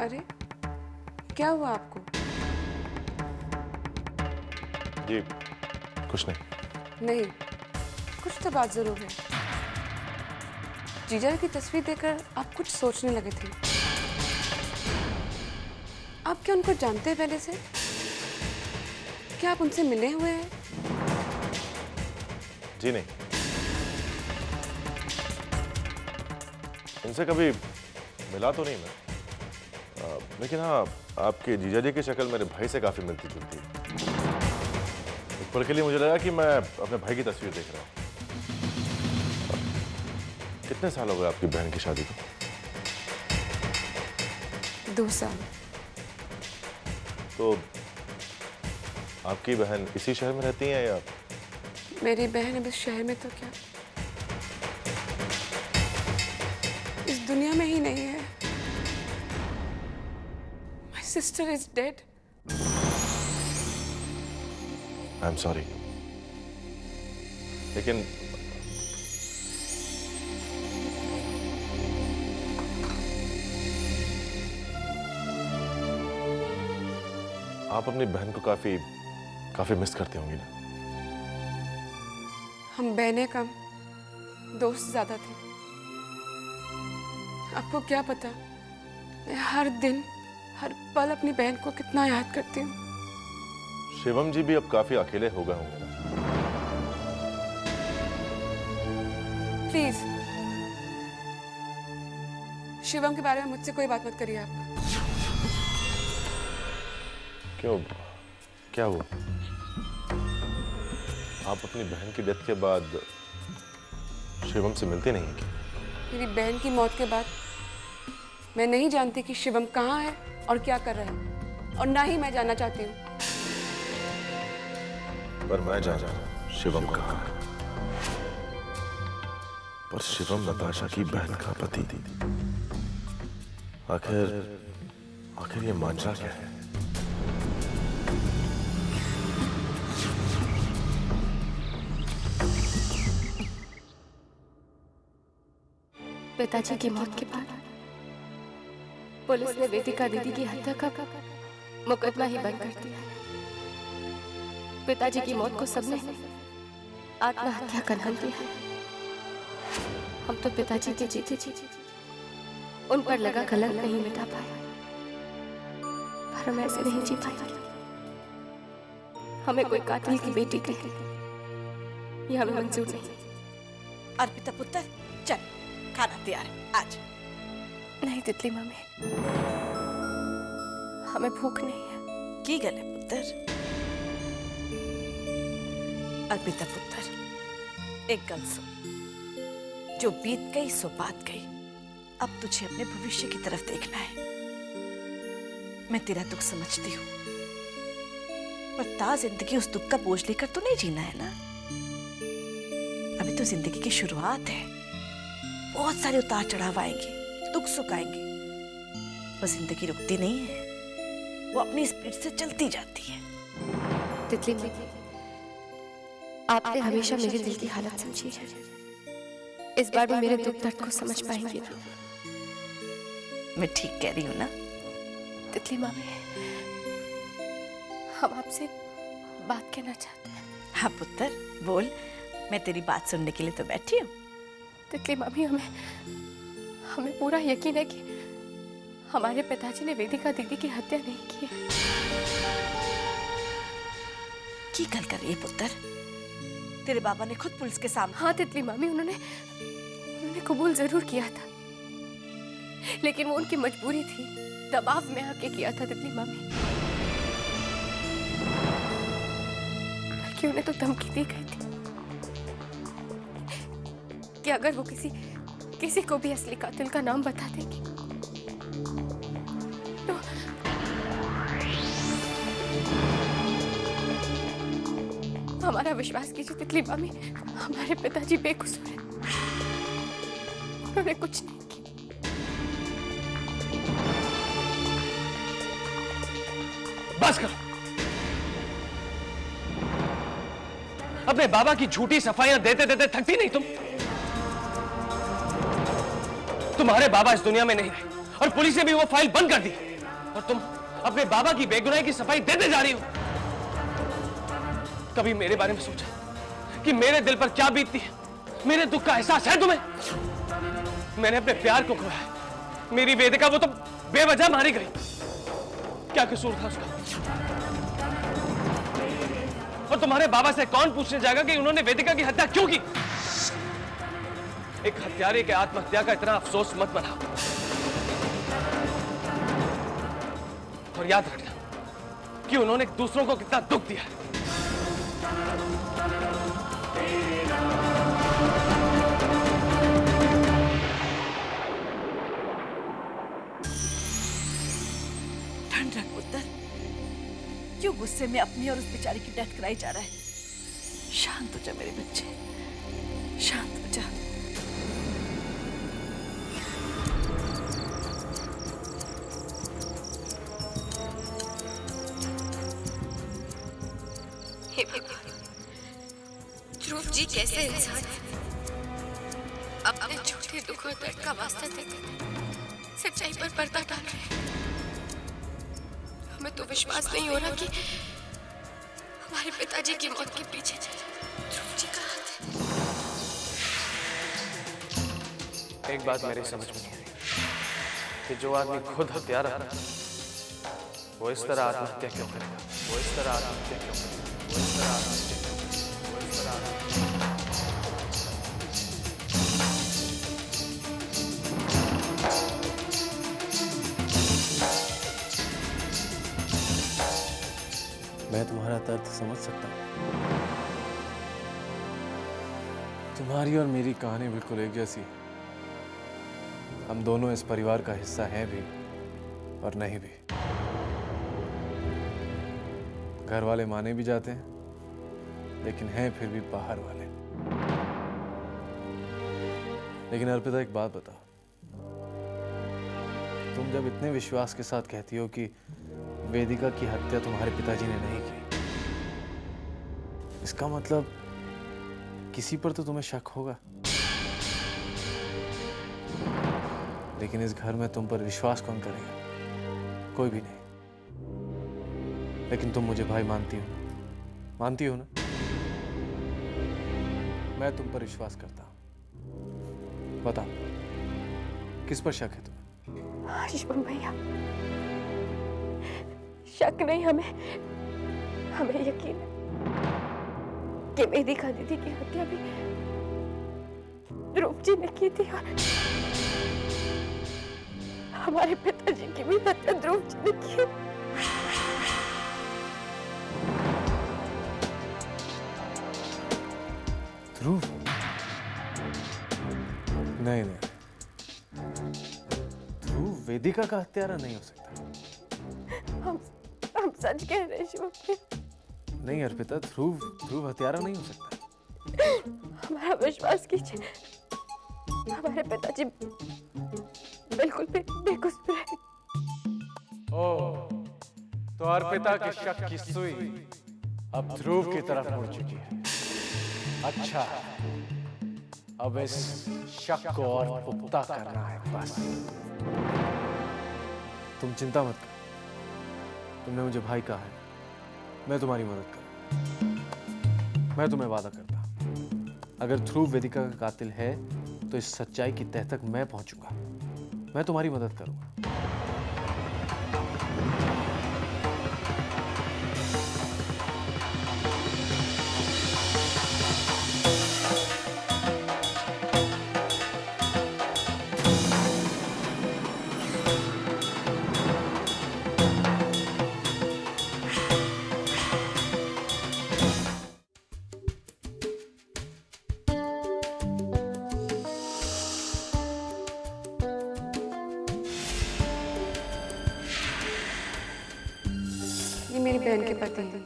अरे क्या हुआ आपको? जी कुछ नहीं। नहीं, कुछ तो बात जरूर है। जीजा की तस्वीर देखकर आप कुछ सोचने लगे थे। आप क्या उनको जानते हैं पहले से? क्या आप उनसे मिले हुए हैं? जी नहीं, इनसे कभी मिला तो नहीं मैं, लेकिन हाँ आपके जीजा जी की शक्ल मेरे भाई से काफी मिलती जुलती है। एक पल के लिए मुझे लगा कि मैं अपने भाई की तस्वीर देख रहा हूँ। कितने साल हो गए आपकी बहन की शादी को? 2 साल। तो आपकी बहन इसी शहर में रहती है या? मेरी बहन अब इस शहर में तो क्या, इस दुनिया में ही नहीं है। My sister is dead. I'm sorry, लेकिन आप अपनी बहन को काफी मिस करते होंगे ना? हम बहनें कम, दोस्त ज्यादा थे। आपको क्या पता, मैं हर दिन हर पल अपनी बहन को कितना याद करती हूँ। शिवम जी भी अब काफी अकेले हो गए होंगे ना? प्लीज शिवम के बारे में मुझसे कोई बात मत करिए आप। क्यों, क्या हुआ? आप अपनी बहन की डेथ के बाद शिवम से मिलते नहीं हैं क्या? मेरी बहन की मौत के बाद मैं नहीं जानती कि शिवम कहाँ है और क्या कर रहा है, और ना ही मैं जानना चाहती हूँ। पर मैं जाना शिवम कहाँ है। पर शिवम नताशा की बहन का पति। आखिर ये मांझा क्या है? पिताजी की मौत के बाद पुलिस ने वेदिका दीदी की हत्या का मुकदमा ही बंद कर दिया। पिताजी की मौत को सबने आत्महत्या का नाम दिया। हम तो पिताजी के जीते जी उन पर लगा कलंक नहीं मिटा पाए, पर हम ऐसे नहीं जी पाएंगे। हमें कोई कातिल की बेटी कहे ये हमें मंजूर नहीं। अर्पिता पुत्र चल, खाना तैयार है आज। नहीं तितली मम्मी, हमें भूख नहीं है। की गल है पुत्र? अर्पिता पुत्र एक गल सुन, जो बीत गई सो बात गई। अब तुझे अपने भविष्य की तरफ देखना है। मैं तेरा दुख समझती हूँ, पर ता जिंदगी उस दुख का बोझ लेकर तो नहीं जीना है ना। अभी तो जिंदगी की शुरुआत है, बहुत सारे उतार चढ़ाव आएंगे, दुख सुख आएंगे। वो जिंदगी रुकती नहीं है, वो अपनी स्पीड से चलती जाती है। तितली मम्मी, आपने हमेशा मेरे दिल की हालत समझी है। इस बार भी मेरे दुख दर्द को समझ पाएंगी ना? मैं ठीक कह रही हूँ ना? तितली मम्मी, हम आपसे बात कहना चाहते हैं। हाँ पुत्र बोल, मैं तेरी बात सुनने के लिए तो बैठी हूँ। तितली मम्मी, हमें पूरा यकीन है कि हमारे पिताजी ने वेदिका दीदी की हत्या नहीं की है। की गल कर रही है पुत्र? तेरे बाबा ने खुद पुलिस के सामने। हाँ तितली मम्मी, उन्होंने कबूल जरूर किया था, लेकिन वो उनकी मजबूरी थी, दबाव में आके किया था तितली मम्मी। बल्कि उन्हें तो धमकी दी गई थी कि अगर वो किसी को भी असली कातिल का नाम बता देंगी तो हमारा विश्वास कीजिए तितली मामी, हमारे पिताजी बेकसूर हैं, उन्होंने कुछ नहीं किया। बस करो, अपने बाबा की झूठी सफाइयां देते देते थकती नहीं तुम? तुम्हारे बाबा इस दुनिया में नहीं रहे और पुलिस ने भी वो फाइल बंद कर दी। और तुम अपने बाबा की बेगुनाही की सफाई देते जा रही हो। कभी मेरे बारे में सोचा कि मेरे दिल पर क्या बीतती है? मेरे दुख का एहसास है तुम्हें? मैंने अपने प्यार को खोया है। मेरी वेदिका वो तो बेवजह मारी गई। क्या कसूर था उसका? और तुम्हारे बाबा से कौन पूछने जाएगा कि उन्होंने वेदिका की हत्या क्यों की? एक हत्यारे के आत्महत्या का इतना अफसोस मत बनाओ। और याद रखना कि उन्होंने दूसरों को कितना दुख दिया है। ठंड रख पुत्र, क्यों गुस्से में अपनी और उस बेचारी की डेथ कराई जा रहा है? शांत हो जा मेरे बच्चे, शांत हो जा। हे भगवान, ध्रुव जी कैसे इंसान है? अपने झूठे दुख और दर्द का वास्ता देते सच्चाई पर पर्दा डाल रहे हैं। हमें तो विश्वास नहीं हो रहा कि हमारे पिताजी की मौत के पीछे ध्रुव जी का हाथ है। एक बात मेरी समझ में नहीं आई कि जो आदमी खुद हत्यारा है वो इस तरह आत्महत्या क्यों करेगा? वो इस तरह आत्महत्या क्यों करेगा? वो इस तरह आत्महत्या क्यों करेगा? वो इस तरह मैं तुम्हारा दर्द समझ सकता हूँ। तुम्हारी और मेरी कहानी बिल्कुल एक जैसी है। हम दोनों इस परिवार का हिस्सा हैं भी और नहीं भी। घर वाले माने भी जाते हैं, लेकिन हैं फिर भी बाहर वाले। लेकिन अर्पिता, एक बात बताओ, तुम जब इतने विश्वास के साथ कहती हो कि वेदिका की हत्या तुम्हारे पिताजी ने नहीं की, इसका मतलब किसी पर तो तुम्हें शक होगा। लेकिन इस घर में तुम पर विश्वास कौन करेगा? कोई भी नहीं। लेकिन तुम मुझे भाई मानती हो, मानती हो ना? मैं तुम पर विश्वास करता हूं। बताओ, किस पर शक है तुम्हें? शिवम भैया, शक नहीं, हमें यकीन है कि वेदिका दीदी की हत्या भी ध्रुव जी ने की थी और हमारे पिताजी की भी हत्या ध्रुव जी ने की। ध्रुव? नहीं, ध्रुव वेदिका का हत्यारा नहीं हो सकता। हम सच कह रहे हैं शिवम भैया। नहीं अर्पिता, ध्रुव हत्यारा नहीं हो सकता। हमारा विश्वास कीजिए, हमारे पिताजी बिल्कुल भी बेकसूर है। ओह, तो अर्पिता के शक की सुई अब ध्रुव की तरफ मुड़ चुकी है। अच्छा, अब इस शक को और पुख्ता करना है बस। तुम चिंता मत करो, तुमने मुझे भाई कहा है, मैं तुम्हारी मदद करूं। मैं तुम्हें वादा करता हूं, अगर ध्रुव वेदिका का कातिल है तो इस सच्चाई की तह तक मैं पहुंचूंगा। मैं तुम्हारी मदद करूंगा। ये मेरी बहन के पति हैं,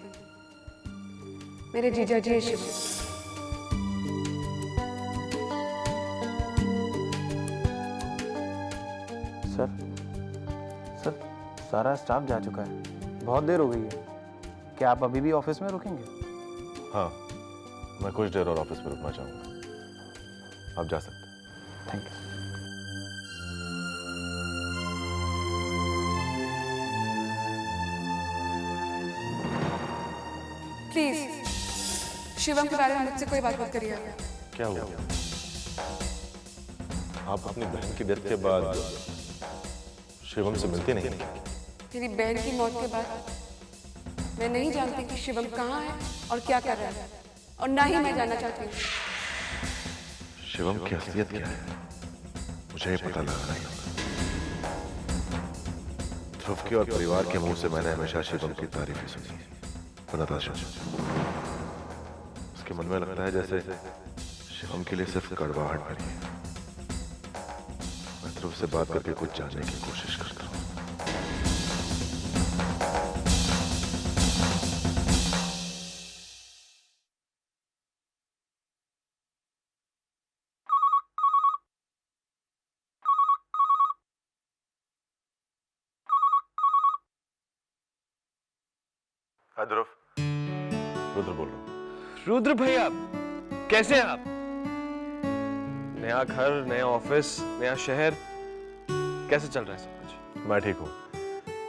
मेरे जीजा जी हैं शिवम। सर, सारा स्टाफ जा चुका है, बहुत देर हो गई है। क्या आप अभी भी ऑफिस में रुकेंगे? हाँ, मैं कुछ देर और ऑफिस में रुकना चाहूँगा। आप जा सकते हैं। Thank you. शिवम के बारे में मुझसे कोई बात मत करिए। क्या हुआ? आप अपनी बहन की डेथ के बाद शिवम से मिलते नहीं? मेरी बहन की मौत के बाद मैं नहीं जानती कि शिवम कहाँ है और क्या कर रहा है, और ना ही मैं जानना चाहती हूँ। शिवम की असलियत क्या है मुझे ये पता लगाना ही होगा। ध्रुव के और परिवार के मुंह से मैंने हमेशा शिवम की तारीफ ही सुनी, पर नताशा उसके मन में लगता है जैसे शिवम के लिए सिर्फ कड़वाहट भरी है। मैं ध्रुव से बात करके कुछ जानने की कोशिश करता हूँ। हाँ ध्रुव, रुद्र बोल रहा हूँ। रुद्र भैया, कैसे हैं आप? नया घर, नया ऑफिस, नया शहर, कैसे चल रहा है सब कुछ? मैं ठीक हूँ,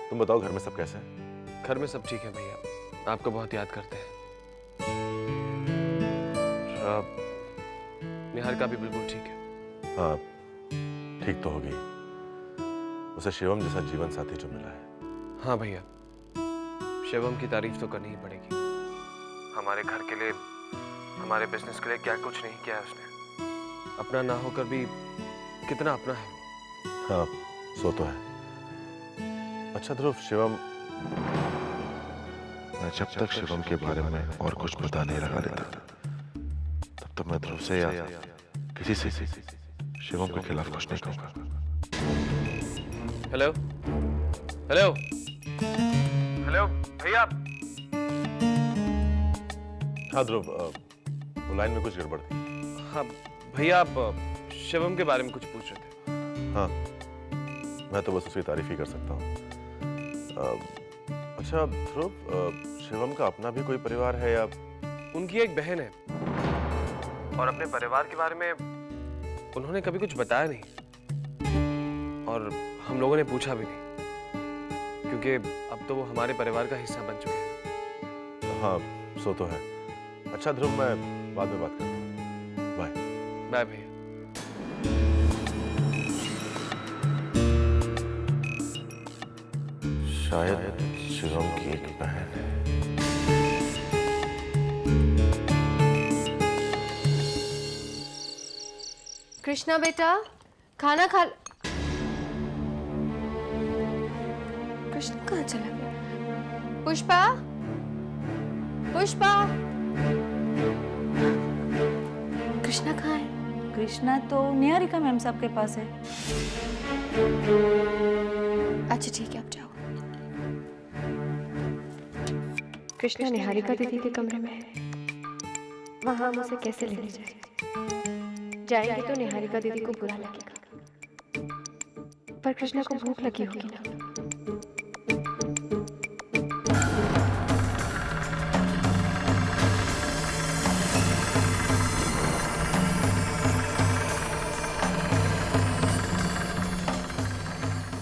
तुम बताओ घर में सब कैसे हैं? घर में सब ठीक है भैया, आपको बहुत याद करते हैं। निहारिका भी बिल्कुल ठीक है। हाँ, ठीक तो हो गई। उसे शिवम जैसा जीवन साथी जो मिला है। हाँ भैया, शिवम की तारीफ तो करनी ही पड़ेगी। हमारे घर के लिए, हमारे बिजनेस के लिए क्या कुछ नहीं किया है उसने। अपना ना होकर भी कितना अपना है। हाँ, सो तो है। अच्छा ध्रुव, शिवम, मैं जब तक शिवम के बारे में और कुछ पता नहीं लगा लेता तब तक मैं ध्रुव से या किसी से शिवम के खिलाफ कुछ नहीं कहूंगा। हेलो हेलो हेलो भैया। हाँ ध्रुव, वो लाइन में कुछ गड़बड़ थी। हाँ भैया, आप शिवम के बारे में कुछ पूछ रहे थे। हाँ, मैं तो बस उसकी तारीफ ही कर सकता हूँ। अच्छा ध्रुव, शिवम का अपना भी कोई परिवार है या? उनकी एक बहन है और अपने परिवार के बारे में उन्होंने कभी कुछ बताया नहीं, और हम लोगों ने पूछा भी नहीं, क्योंकि अब तो वो हमारे परिवार का हिस्सा बन चुके हैं। हाँ, सो तो है। अच्छा ध्रुव, मैं बाद में बात करता हूँ। बाय। बाय भैया। शायद शिवम की एक बहन है। कृष्णा बेटा, खाना खा। कृष्णा कहाँ चला गया? पुष्पा, पुष्पा, कृष्णा कहाँ है? कृष्णा तो निहारिका मैम साहब के पास है। अच्छा ठीक है, आप जाओ। कृष्णा निहारिका दीदी के कमरे में है। वहां हम उसे कैसे लेने जाएंगे तो निहारिका दीदी को बुरा लगेगा, पर कृष्णा को भूख लगी होगी ना।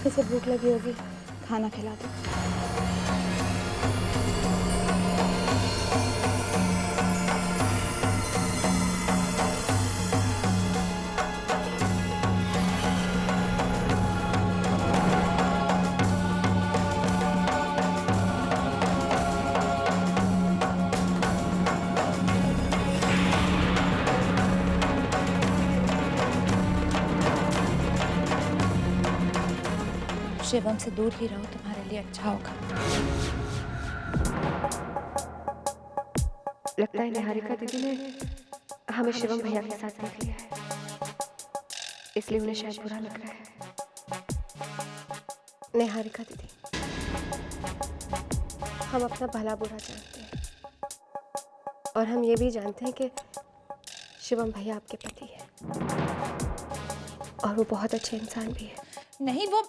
इसे भूख लगी होगी, खाना खिला दो। शिवम से दूर ही रहो, तुम्हारे लिए अच्छा होगा। लगता है निहारिका दीदी ने हमें शिवम भैया के साथ देख लिया है, इसलिए उन्हें शायद बुरा लग रहा है। निहारिका दीदी, हम अपना भला बुरा जानते हैं, और हम ये भी जानते हैं कि शिवम भैया आपके पति है, और वो बहुत अच्छे इंसान भी है। नहीं, वो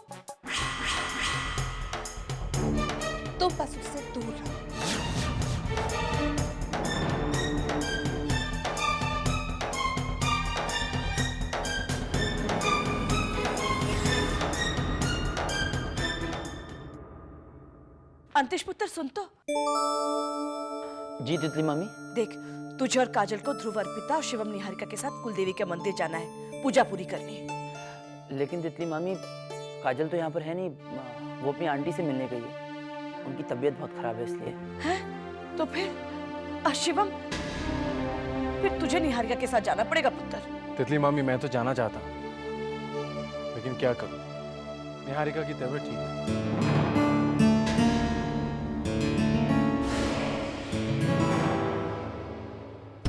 तुम बस उससे दूर रहो। अंतिश पुत्र, सुन तो। जी तितली मामी। देख, तुझे और काजल को ध्रुव, अर्पिता और शिवम निहारिका के साथ कुलदेवी के मंदिर जाना है, पूजा पूरी करनी है। लेकिन तितली मामी, काजल तो यहाँ पर है नहीं, वो अपनी आंटी से मिलने गई है। उनकी तबीयत बहुत खराब है इसलिए। हैं? तो फिर शिवम, फिर तुझे निहारिका के साथ जाना पड़ेगा पुत्र। तितली मामी, मैं तो जाना चाहता हूँ, लेकिन क्या करूँ, निहारिका की तबीयत ठीक है।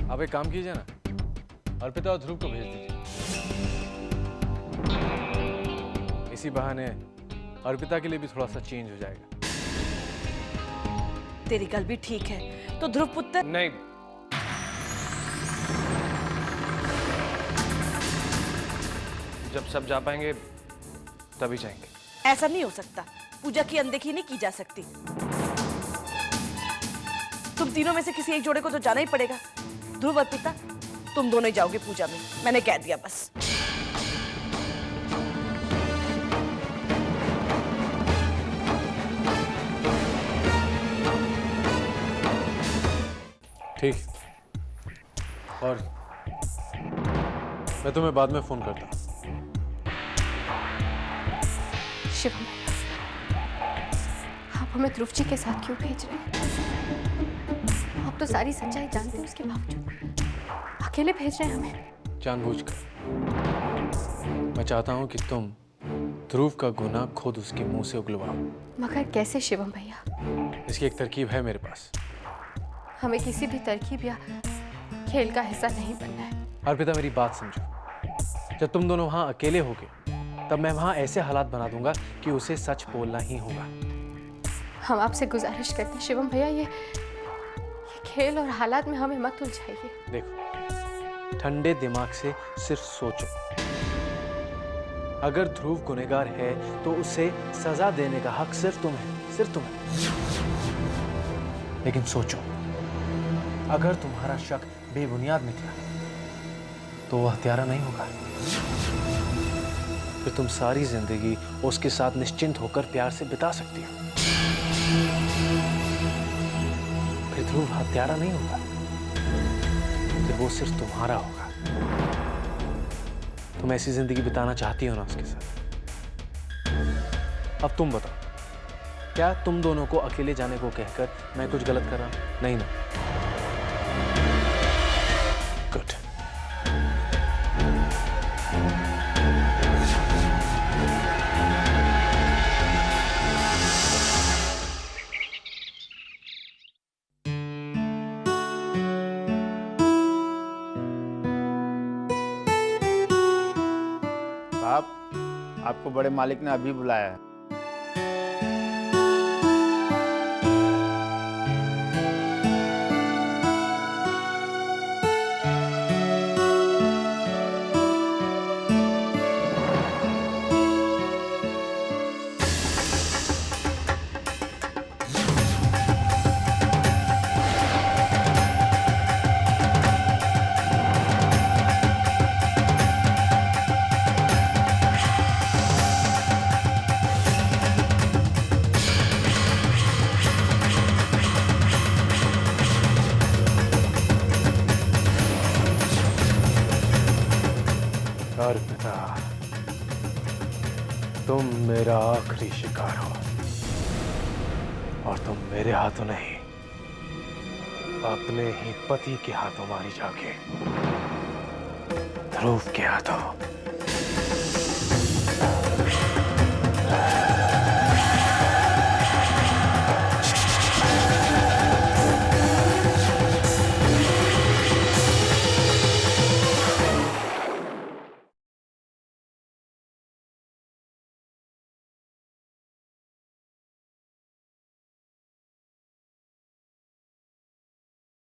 आप एक काम कीजिए ना, अर्पिता और ध्रुव को भेज दीजिए। इसी बहाने अर्पिता के लिए भी थोड़ा सा चेंज हो जाएगा। तेरी गल भी ठीक है, तो ध्रुव पुत्र। नहीं, जब सब जा पाएंगे तभी जाएंगे। ऐसा नहीं हो सकता, पूजा की अनदेखी नहीं की जा सकती। तुम तीनों में से किसी एक जोड़े को तो जाना ही पड़ेगा। ध्रुव, अर्पिता, तुम दोनों ही जाओगे पूजा में, मैंने कह दिया बस। ठीक, और मैं तुम्हें बाद में फोन करता हूँ। शिवम, आप हमें ध्रुव जी के साथ क्यों भेज रहे हैं? आप तो सारी सच्चाई जानते हैं, उसके बावजूद अकेले भेज रहे हैं हमें। जानबूझकर। मैं चाहता हूँ कि तुम ध्रुव का गुनाह खुद उसके मुंह से उगलवाओ। मगर कैसे शिवम भैया? इसकी एक तरकीब है मेरे पास। हमें किसी भी तरकीब या खेल का हिस्सा नहीं बनना है। अर्पिता, मेरी बात समझो। जब तुम दोनों वहां अकेले होगे, तब मैं वहां ऐसे हालात बना दूंगा कि उसे सच बोलना ही होगा। हम आपसे गुजारिश करते हैं शिवम भैया, ये खेल और हालात में हमें मत उलझाइए। देखो, ठंडे दिमाग से सिर्फ सोचो। अगर ध्रुव गुनहगार है तो उसे सजा देने का हक सिर्फ तुम्हें, सिर्फ तुम्हें। लेकिन सोचो, अगर तुम्हारा शक बेबुनियाद निकला तो वह हत्यारा नहीं होगा। फिर तुम सारी जिंदगी उसके साथ निश्चिंत होकर प्यार से बिता सकती हो। फिर ध्रुव हत्यारा नहीं होगा, फिर वो सिर्फ तुम्हारा होगा। तुम ऐसी जिंदगी बिताना चाहती हो ना उसके साथ? अब तुम बताओ, क्या तुम दोनों को अकेले जाने को कहकर मैं कुछ गलत कर रहा हूं? नहीं ना? गुड। साहब, आपको बड़े मालिक ने अभी बुलाया है। अर्पिता, तुम मेरा आखिरी शिकार हो, और तुम मेरे हाथों नहीं, अपने ही पति के हाथों मारी जाओगे, ध्रुव के हाथों।